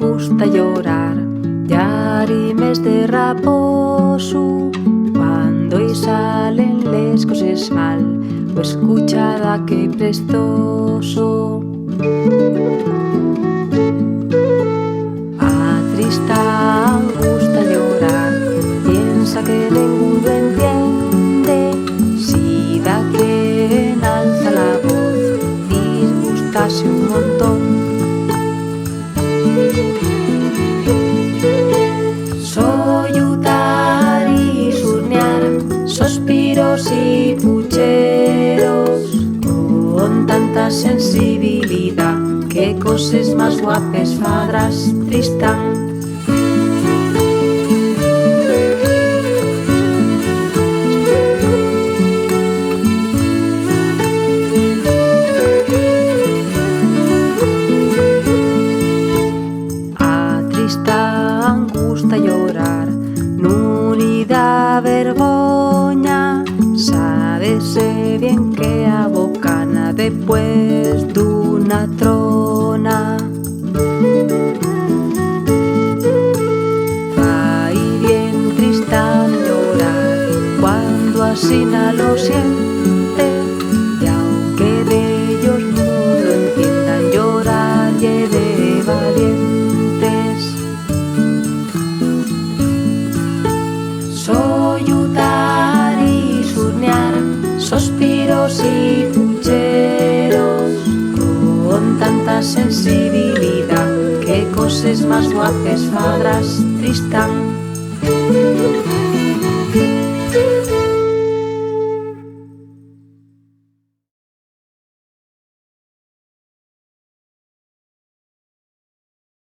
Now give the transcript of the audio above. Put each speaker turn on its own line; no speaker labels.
gusta llorar, llarimes de raposo, cuando hi salen les coses mal, o escuchada que prestoso. A trista gusta llorar, piensa que ninguno entiende, si da que enalza la voz, disgustase un montón. Solluzar y surnear, sospiros y pucheros, con tanta sensibilidad, que coses más guapes fadrás, Tristán. A Tristán gusta llorar, nun li da vergoña, sábese bien que a bocana después d'una trona. Fai bien Tristán llorar, cuando asina lo siente, y aunque dellos no lo entiendan, llorar ye de valientes. Solluzar y surnear, sospiros y pucheros, con tanta sensibilidad, que coses más guapes fadrás, Tristán.